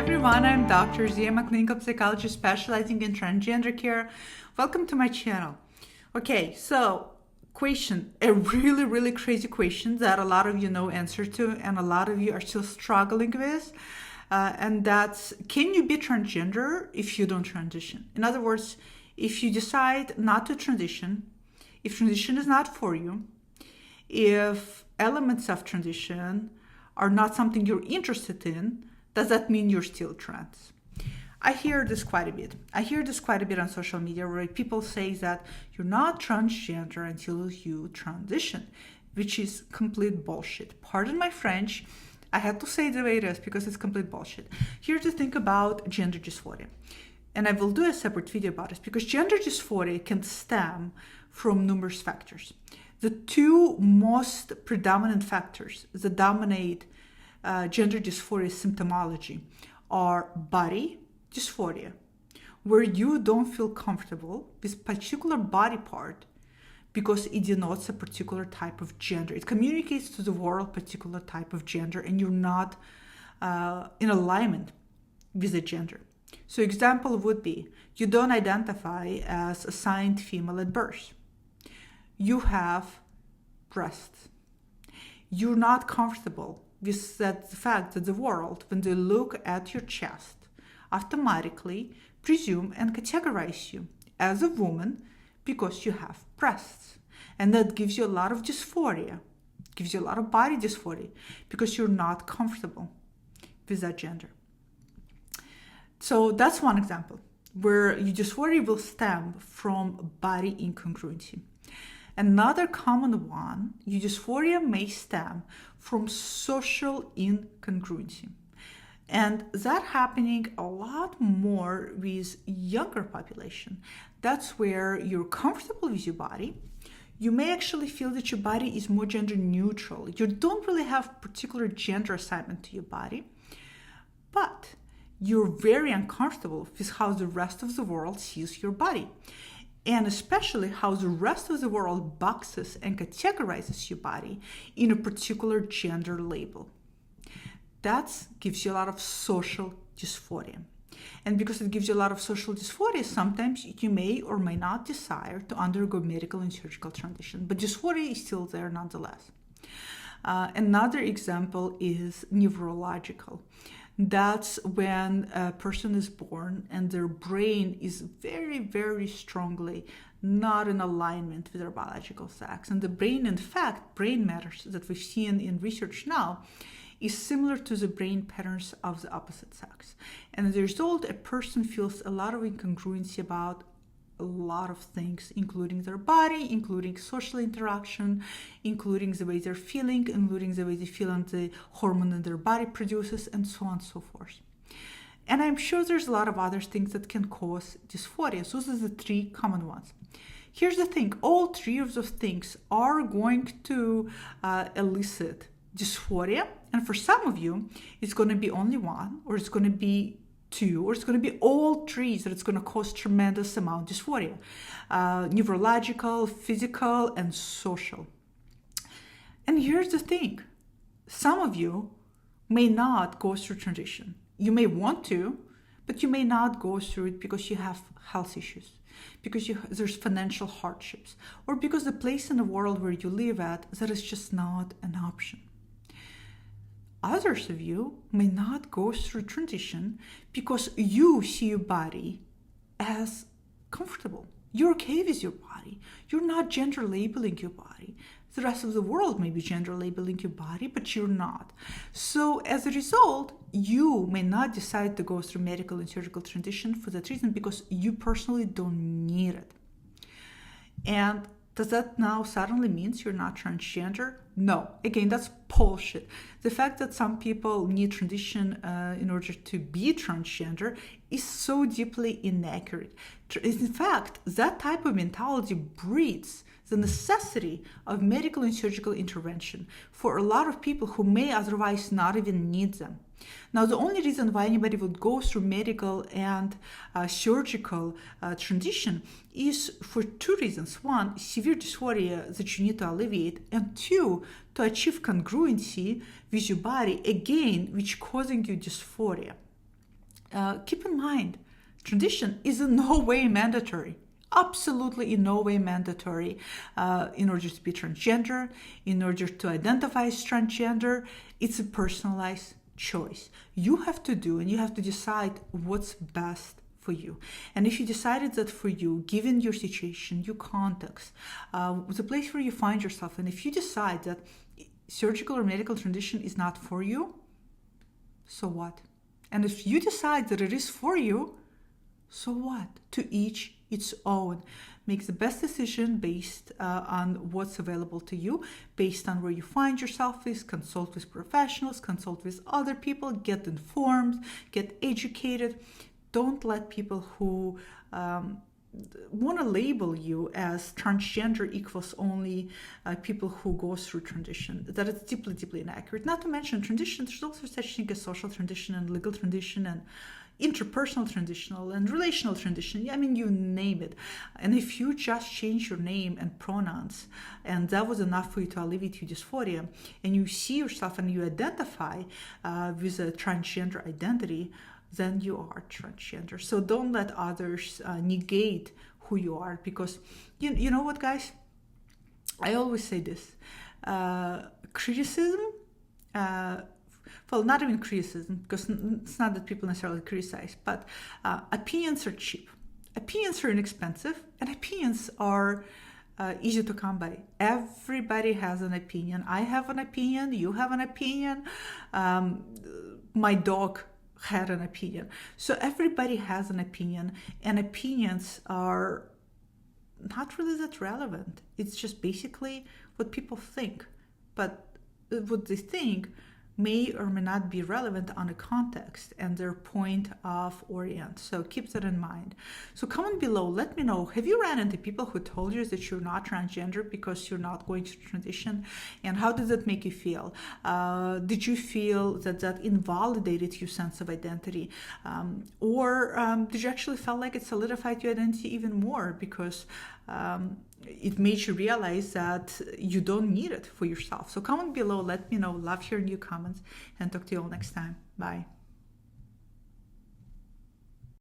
everyone, I'm Dr. Z. I'm a clinical psychologist specializing in transgender care. Welcome to my channel. Okay, so question, a really crazy question that a lot of you know answer to and a lot of you are still struggling with. And that's, can you be transgender if you don't transition? In other words, if you decide not to transition, if transition is not for you, if elements of transition are not something you're interested in, does that mean you're still trans? I hear this quite a bit. I hear this quite a bit on social media where people say that you're not transgender until you transition, which is complete bullshit. Pardon my French. I had to say it the way it is because it's complete bullshit. Here's the thing about gender dysphoria. And I will do a separate video about this because gender dysphoria can stem from numerous factors. The two most predominant factors that dominate gender dysphoria symptomology are body dysphoria, where you don't feel comfortable with a particular body part because it denotes a particular type of gender. It communicates to the world a particular type of gender and you're not in alignment with the gender. So example would be, you don't identify as assigned female at birth. You have breasts. You're not comfortable with the fact that the world, when they look at your chest, automatically presume and categorize you as a woman because you have breasts. And that gives you a lot of dysphoria, gives you a lot of body dysphoria because you're not comfortable with that gender. So that's one example where your dysphoria will stem from body incongruency. Another common one, your dysphoria may stem from social incongruency. And that happening a lot more with younger population. That's where you're comfortable with your body. You may actually feel that your body is more gender neutral. You don't really have particular gender assignment to your body, but you're very uncomfortable with how the rest of the world sees your body. And especially how the rest of the world boxes and categorizes your body in a particular gender label. That gives you a lot of social dysphoria. And because it gives you a lot of social dysphoria, sometimes you may or may not desire to undergo medical and surgical transition, but dysphoria is still there nonetheless. Another example is neurological. That's when a person is born and their brain is very strongly not in alignment with their biological sex. And the brain, in fact, brain matters that we've seen in research now is similar to the brain patterns of the opposite sex. And as a result, a person feels a lot of incongruency about a lot of things, including their body, including social interaction, including the way they're feeling, including the way they feel and the hormone that their body produces, and so on and so forth. And I'm sure there's a lot of other things that can cause dysphoria. So those are the three common ones. Here's the thing, all three of those things are going to elicit dysphoria. And for some of you, it's going to be only one, or it's going to be two, or it's going to be all three that it's going to cause tremendous amount of dysphoria. Neurological, physical, and social. And here's the thing. Some of you may not go through transition. You may want to, but you may not go through it because you have health issues, because there's financial hardships, or because the place in the world where you live at, that is just not an option. Others of you may not go through transition because you see your body as comfortable. You're okay with your body. You're not gender labeling your body. The rest of the world may be gender labeling your body, but you're not. So as a result, you may not decide to go through medical and surgical transition for that reason because you personally don't need it. And does that now suddenly means you're not transgender? No. Again, that's bullshit. The fact that some people need transition in order to be transgender is so deeply inaccurate. In fact, that type of mentality breeds the necessity of medical and surgical intervention for a lot of people who may otherwise not even need them. Now, the only reason why anybody would go through medical and surgical transition is for two reasons. One, severe dysphoria that you need to alleviate, and two, to achieve congruency with your body, again, which causing you dysphoria. keep in mind, transition is in no way mandatory. Absolutely in no way mandatory in order to be transgender, in order to identify as transgender. It's a personalized choice. You have to do and you have to decide what's best for you. And if you decided that for you, given your situation, your context, the place where you find yourself, and if you decide that surgical or medical transition is not for you, so what? And if you decide that it is for you, so what? To each its own. Make the best decision based on what's available to you, based on where you find yourself is. Consult with professionals, consult with other people, get informed, get educated. Don't let people who want to label you as transgender equals only people who go through transition. That is deeply, deeply inaccurate. Not to mention transition, there's also such thing as social transition and legal transition and interpersonal transitional and relational transition. I mean, you name it. And if you just change your name and pronouns, and that was enough for you to alleviate your dysphoria, and you see yourself and you identify with a transgender identity, then you are transgender. So don't let others negate who you are, because you know what, guys? I always say this. Criticism, well, not even criticism, because it's not that people necessarily criticize, but opinions are cheap. Opinions are inexpensive, and opinions are easy to come by. Everybody has an opinion. I have an opinion. You have an opinion. My dog had an opinion. So everybody has an opinion, and opinions are not really that relevant. It's just basically what people think. But what they think may or may not be relevant on a context and their point of orient. So keep that in mind. So comment below, let me know, have you ran into people who told you that you're not transgender because you're not going to transition? And how did that make you feel? Did you feel that invalidated your sense of identity? Or did you actually feel like it solidified your identity even more because it made you realize that you don't need it for yourself? So comment below, let me know. Love hearing your comments, and talk to you all next time. Bye.